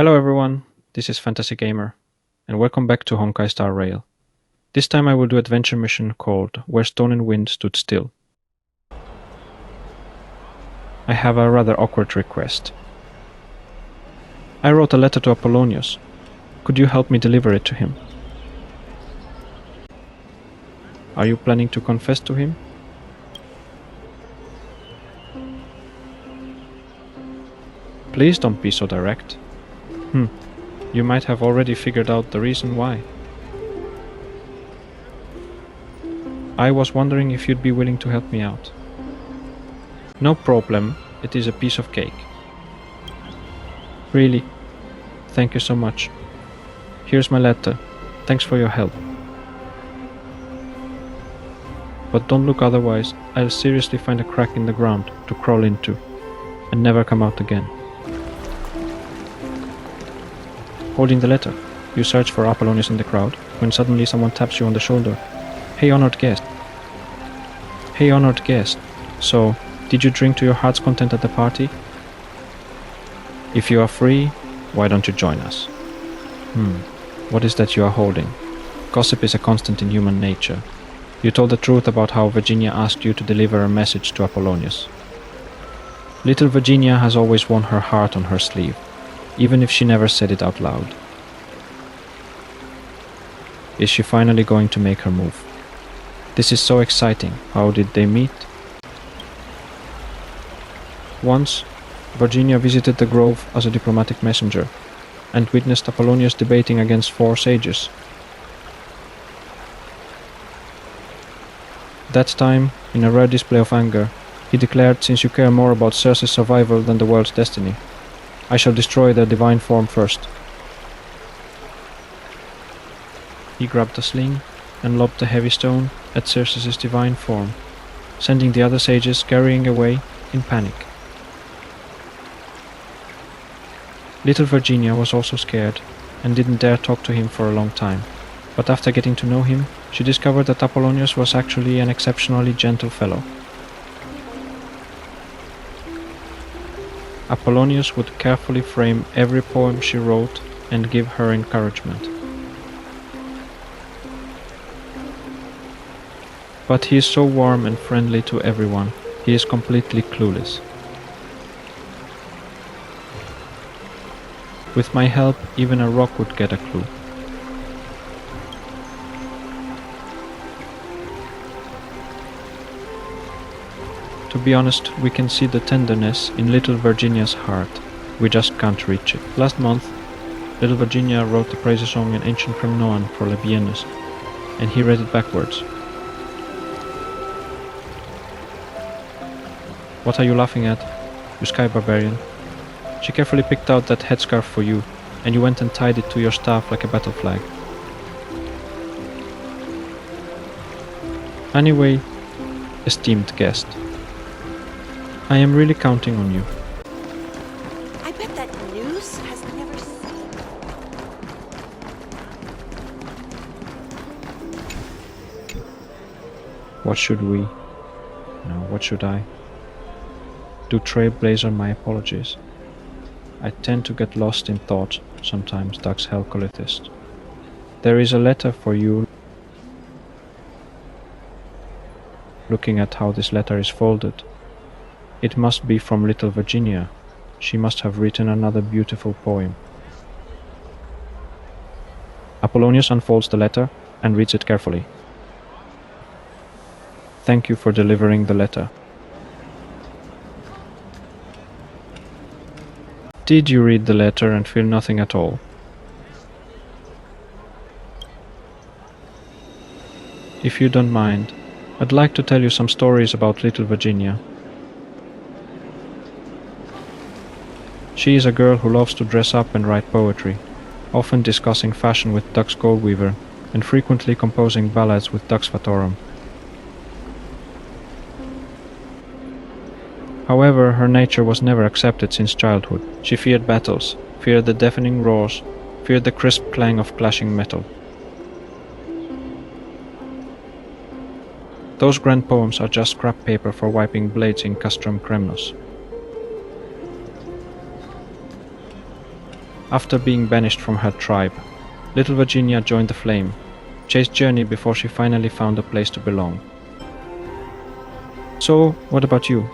Hello everyone, this is Fantasy Gamer, and welcome back to Honkai Star Rail. This time I will do adventure mission called Where Stone and Wind Stood Still. I have a rather awkward request. I wrote a letter to Apollonius. Could you help me deliver it to him? Are you planning to confess to him? Please don't be so direct. You might have already figured out the reason why. I was wondering if you'd be willing to help me out. No problem, it is a piece of cake. Really? Thank you so much. Here's my letter. Thanks for your help. But don't look otherwise, I'll seriously find a crack in the ground to crawl into, and never come out again. Holding the letter, you search for Apollonius in the crowd, when suddenly someone taps you on the shoulder. Hey honored guest. Hey honored guest. So, did you drink to your heart's content at the party? If you are free, why don't you join us? What is that you are holding? Gossip is a constant in human nature. You told the truth about how Virginia asked you to deliver a message to Apollonius. Little Virginia has always worn her heart on her sleeve, even if she never said it out loud. Is she finally going to make her move? This is so exciting. How did they meet? Once, Virginia visited the grove as a diplomatic messenger, and witnessed Apollonius debating against 4 sages. That time, in a rare display of anger, he declared, since you care more about Circe's survival than the world's destiny, I shall destroy their divine form first. He grabbed a sling and lobbed the heavy stone at Circe's divine form, sending the other sages scurrying away in panic. Little Virginia was also scared and didn't dare talk to him for a long time, but after getting to know him, she discovered that Apollonius was actually an exceptionally gentle fellow. Apollonius would carefully frame every poem she wrote and give her encouragement. But he is so warm and friendly to everyone, he is completely clueless. With my help, even a rock would get a clue. To be honest, we can see the tenderness in little Virginia's heart. We just can't reach it. Last month, little Virginia wrote the praise song in ancient Cremnoan for Labienus, and he read it backwards. What are you laughing at, you sky barbarian? She carefully picked out that headscarf for you, and you went and tied it to your staff like a battle flag. Anyway, esteemed guest, I am really counting on you. I bet that noose has never seen. What should we? No, what should I? Do Trailblazer my apologies. I tend to get lost in thought, sometimes, Dux Helcolithist. There is a letter for you. Looking at how this letter is folded, it must be from little Virginia. She must have written another beautiful poem. Apollonius unfolds the letter and reads it carefully. Thank you for delivering the letter. Did you read the letter and feel nothing at all? If you don't mind, I'd like to tell you some stories about little Virginia. She is a girl who loves to dress up and write poetry, often discussing fashion with Dux Goldweaver, and frequently composing ballads with Dux Fatorum. However, her nature was never accepted since childhood. She feared battles, feared the deafening roars, feared the crisp clang of clashing metal. Those grand poems are just scrap paper for wiping blades in Castrum Kremnos. After being banished from her tribe, little Virginia joined the flame, chased Journey before she finally found a place to belong. So, what about you?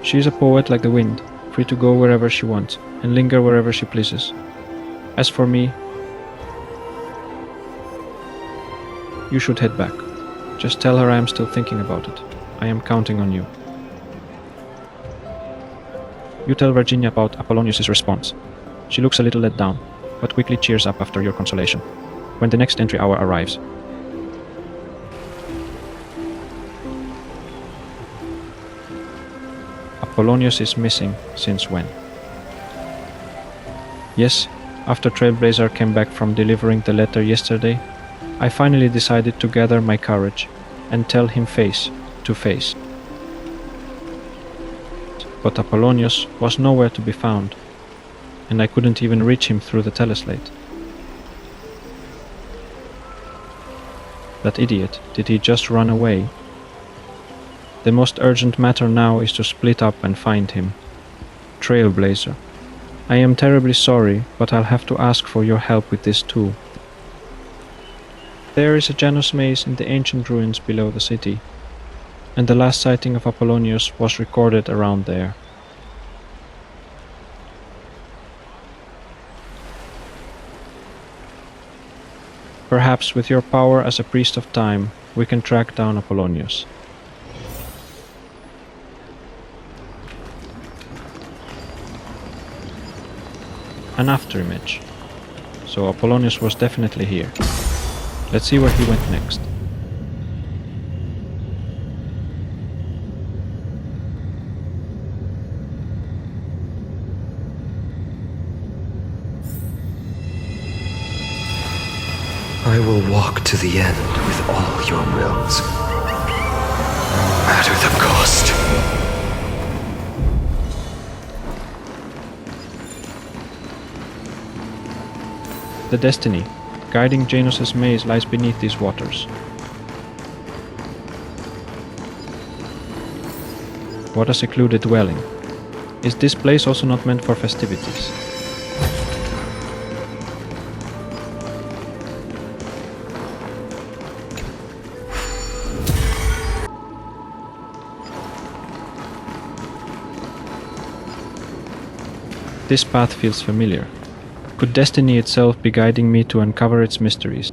She is a poet like the wind, free to go wherever she wants and linger wherever she pleases. As for me, you should head back. Just tell her I am still thinking about it. I am counting on you. You tell Virginia about Apollonius's response. She looks a little let down, but quickly cheers up after your consolation, when the next entry hour arrives. Apollonius is missing since when? Yes, after Trailblazer came back from delivering the letter yesterday, I finally decided to gather my courage and tell him face to face. But Apollonius was nowhere to be found, and I couldn't even reach him through the teleslate. That idiot, did he just run away? The most urgent matter now is to split up and find him. Trailblazer. I am terribly sorry, but I'll have to ask for your help with this too. There is a Janus maze in the ancient ruins below the city, and the last sighting of Apollonius was recorded around there. Perhaps with your power as a priest of time, we can track down Apollonius. An afterimage. So Apollonius was definitely here. Let's see where he went next. I will walk to the end with all your wills, no matter the cost. The destiny, guiding Janus's maze, lies beneath these waters. What a secluded dwelling. Is this place also not meant for festivities? This path feels familiar. Could destiny itself be guiding me to uncover its mysteries?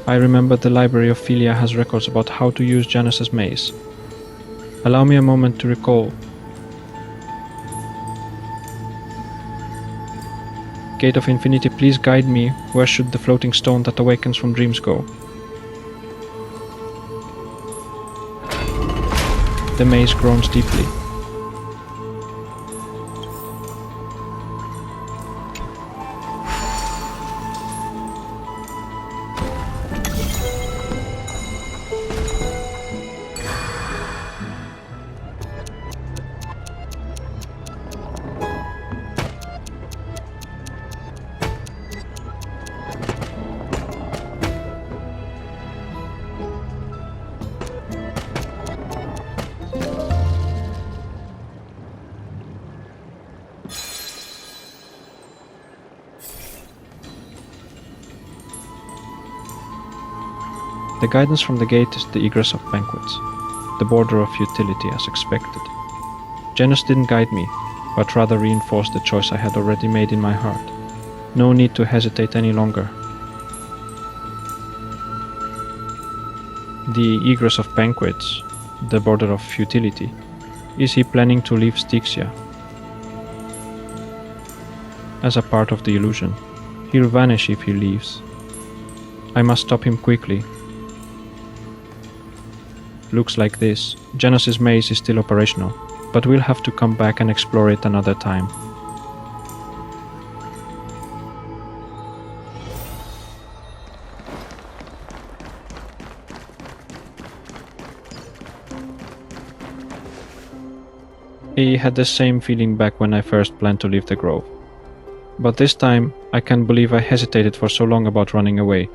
I remember the Library of Philia has records about how to use Janus's maze. Allow me a moment to recall. Gate of Infinity, please guide me. Where should the floating stone that awakens from dreams go? The maze groans deeply. The guidance from the gate is the egress of banquets, the border of futility as expected. Janus didn't guide me, but rather reinforced the choice I had already made in my heart. No need to hesitate any longer. The egress of banquets, the border of futility. Is he planning to leave Styxia? As a part of the illusion, he'll vanish if he leaves. I must stop him quickly. Looks like this. Janus's maze is still operational, but we'll have to come back and explore it another time. I had the same feeling back when I first planned to leave the grove. But this time, I can't believe I hesitated for so long about running away.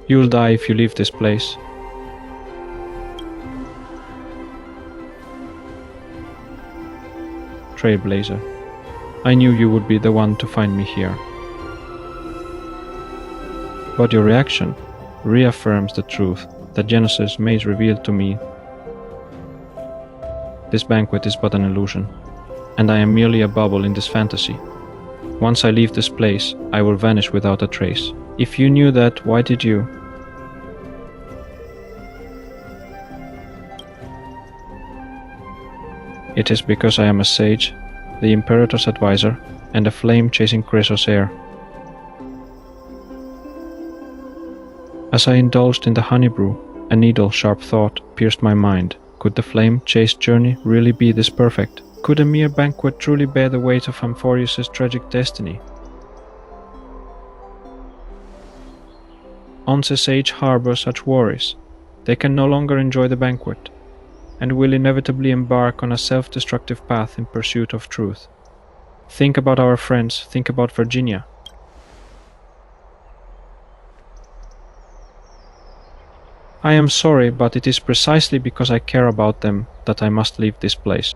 You'll die if you leave this place. Trailblazer, I knew you would be the one to find me here. But your reaction reaffirms the truth that Genesis made revealed to me. This banquet is but an illusion, and I am merely a bubble in this fantasy. Once I leave this place, I will vanish without a trace. If you knew that, why did you? It is because I am a sage, the Imperator's advisor, and a flame chasing Chrysos' heir. As I indulged in the honey brew, a needle-sharp thought pierced my mind. Could the flame-chased journey really be this perfect? Could a mere banquet truly bear the weight of Amphorius' tragic destiny? Once a sage harbors such worries, they can no longer enjoy the banquet, and will inevitably embark on a self-destructive path in pursuit of truth. Think about our friends, think about Virginia. I am sorry, but it is precisely because I care about them that I must leave this place.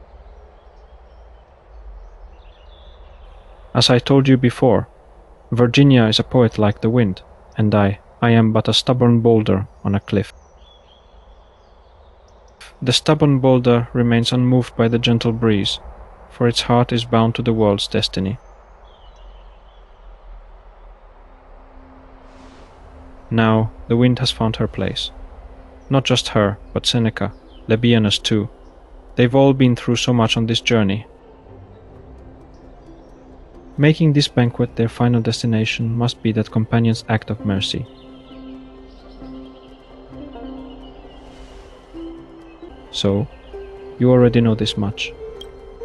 As I told you before, Virginia is a poet like the wind, and I am but a stubborn boulder on a cliff. The stubborn boulder remains unmoved by the gentle breeze, for its heart is bound to the world's destiny. Now the wind has found her place. Not just her, but Seneca, Labienus too. They've all been through so much on this journey. Making this banquet their final destination must be that companion's act of mercy. So, you already know this much.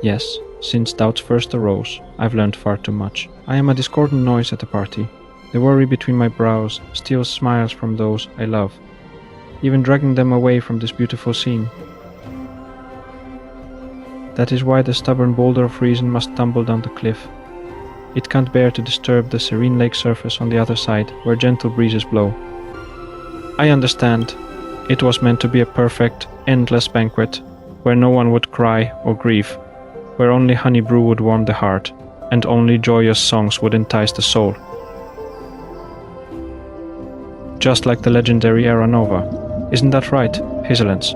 Yes, since doubts first arose, I've learned far too much. I am a discordant noise at the party. The worry between my brows steals smiles from those I love, even dragging them away from this beautiful scene. That is why the stubborn boulder of reason must tumble down the cliff. It can't bear to disturb the serene lake surface on the other side, where gentle breezes blow. I understand. It was meant to be a perfect, endless banquet, where no one would cry or grieve, where only honey brew would warm the heart, and only joyous songs would entice the soul. Just like the legendary Era Nova. Isn't that right, Hazelens?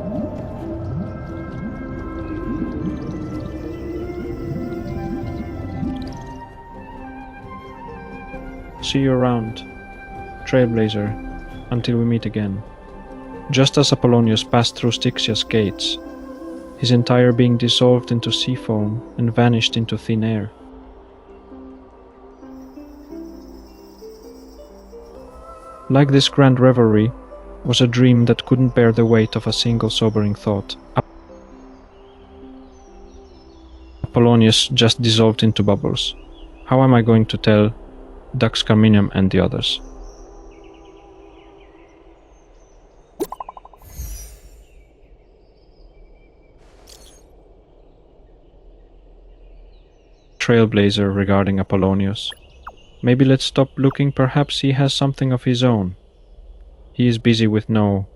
See you around, Trailblazer, until we meet again. Just as Apollonius passed through Styxia's gates, his entire being dissolved into sea foam and vanished into thin air. Like this grand revelry was a dream that couldn't bear the weight of a single sobering thought. Apollonius just dissolved into bubbles. How am I going to tell Dux Carminium and the others? Trailblazer regarding Apollonius. Maybe let's stop looking, perhaps he has something of his own. He is busy with no.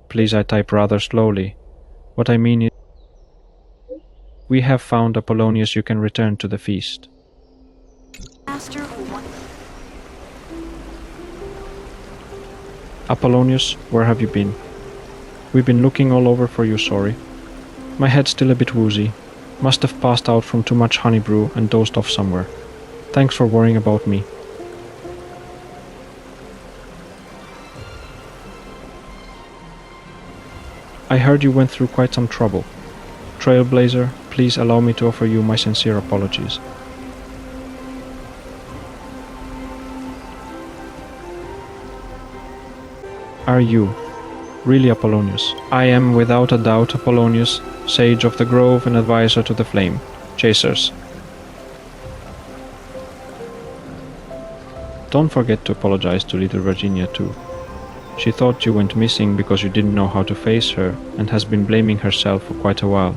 Please, I type rather slowly. What I mean is, we have found Apollonius, you can return to the feast. Master, Apollonius, where have you been? We've been looking all over for you, sorry. My head's still a bit woozy. Must have passed out from too much honey brew and dozed off somewhere. Thanks for worrying about me. I heard you went through quite some trouble. Trailblazer, please allow me to offer you my sincere apologies. Are you really Apollonius? I am without a doubt Apollonius, sage of the grove and advisor to the flame chasers. Don't forget to apologize to little Virginia too. She thought you went missing because you didn't know how to face her and has been blaming herself for quite a while.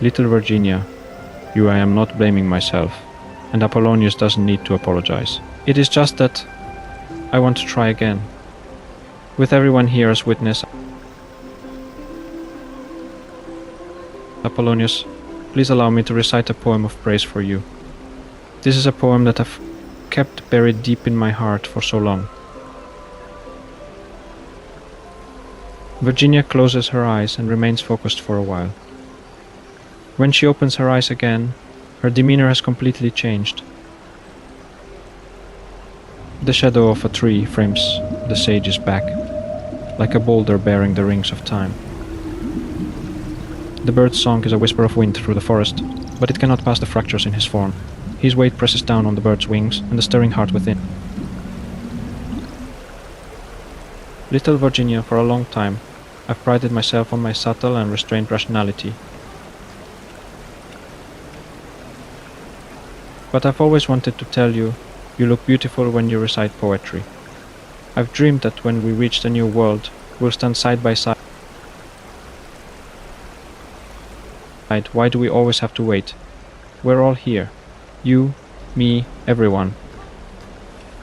Little Virginia, I am not blaming myself, and Apollonius doesn't need to apologize. It is just that I want to try again. With everyone here as witness, Apollonius, please allow me to recite a poem of praise for you. This is a poem that I've kept buried deep in my heart for so long. Virginia closes her eyes and remains focused for a while. When she opens her eyes again, her demeanor has completely changed. The shadow of a tree frames the sage's back, like a boulder bearing the rings of time. The bird's song is a whisper of wind through the forest, but it cannot pass the fractures in his form. His weight presses down on the bird's wings and the stirring heart within. Little Virginia, for a long time, I've prided myself on my subtle and restrained rationality. But I've always wanted to tell you, you look beautiful when you recite poetry. I've dreamed that when we reach the new world, we'll stand side by side. Why do we always have to wait? We're all here. You, me, everyone.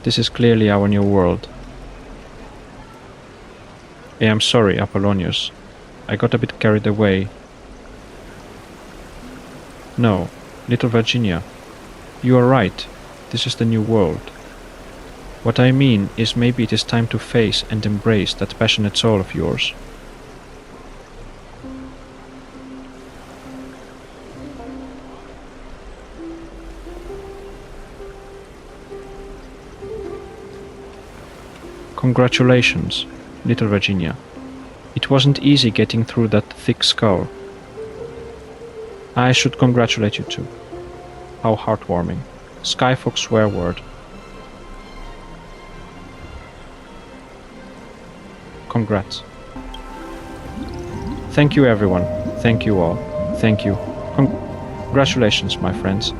This is clearly our new world. I am sorry, Apollonius. I got a bit carried away. No, little Virginia. You are right. This is the new world. What I mean is maybe it is time to face and embrace that passionate soul of yours. Congratulations, little Virginia. It wasn't easy getting through that thick skull. I should congratulate you too. How heartwarming. Skyfox swear word. Congrats. Thank you everyone. Thank you all. Thank you. Congratulations, my friends.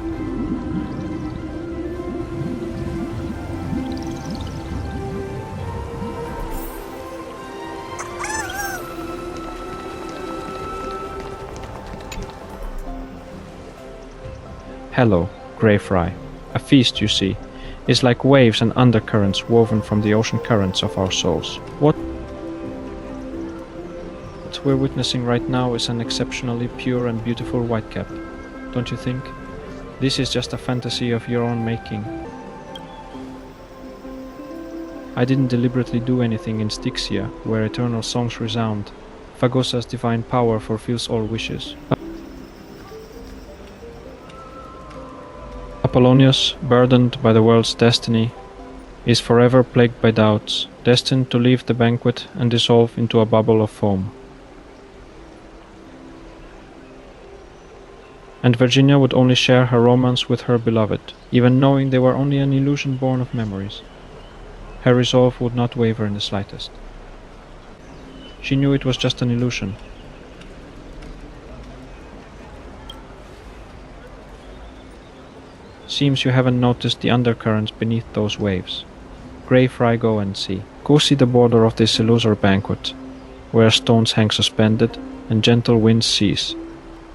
Hello, Grey Fry. A feast, you see, is like waves and undercurrents woven from the ocean currents of our souls. What we're witnessing right now is an exceptionally pure and beautiful whitecap, don't you think? This is just a fantasy of your own making. I didn't deliberately do anything in Styxia, where eternal songs resound. Phagosa's divine power fulfills all wishes. Apollonius, burdened by the world's destiny, is forever plagued by doubts, destined to leave the banquet and dissolve into a bubble of foam. And Virginia would only share her romance with her beloved, even knowing they were only an illusion born of memories. Her resolve would not waver in the slightest. She knew it was just an illusion. Seems you haven't noticed the undercurrents beneath those waves. Grey Fry, go and see. Go see the border of this illusory banquet, where stones hang suspended and gentle winds cease.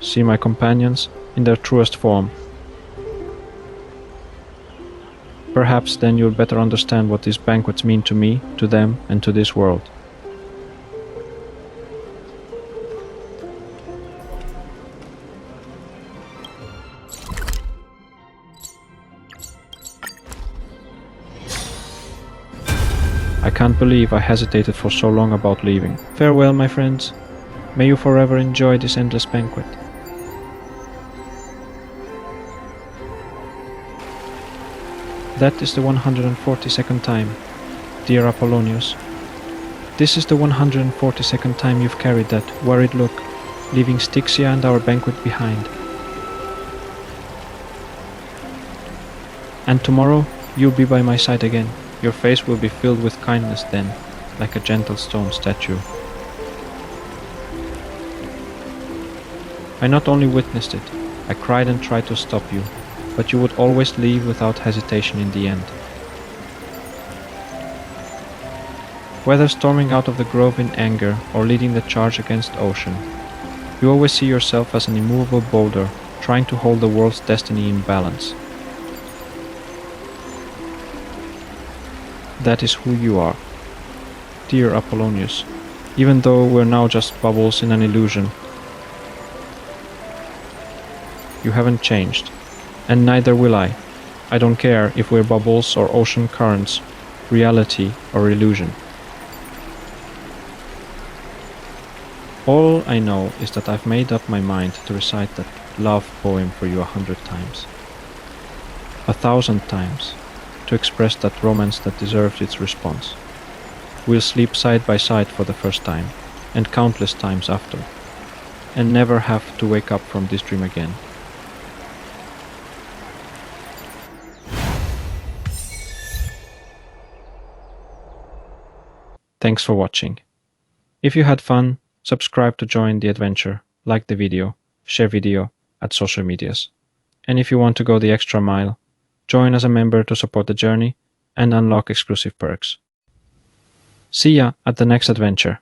See my companions in their truest form. Perhaps then you'll better understand what these banquets mean to me, to them, and to this world. I can't believe I hesitated for so long about leaving. Farewell, my friends. May you forever enjoy this endless banquet. That is the 142nd time, dear Apollonius. This is the 142nd time you've carried that worried look, leaving Styxia and our banquet behind. And tomorrow you'll be by my side again. Your face will be filled with kindness then, like a gentle stone statue. I not only witnessed it, I cried and tried to stop you. but you would always leave without hesitation in the end. Whether storming out of the grove in anger or leading the charge against Ocean, you always see yourself as an immovable boulder trying to hold the world's destiny in balance. That is who you are. Dear Apollonius, even though we're now just bubbles in an illusion, you haven't changed, and neither will I. I don't care if we're bubbles or ocean currents, reality or illusion. All I know is that I've made up my mind to recite that love poem for you 100 times. 1,000 times, to express that romance that deserved its response. We'll sleep side by side for the first time, and countless times after, and never have to wake up from this dream again. Thanks for watching. If you had fun, subscribe to join the adventure, like the video, share video at social medias. And if you want to go the extra mile, join as a member to support the journey and unlock exclusive perks. See ya at the next adventure.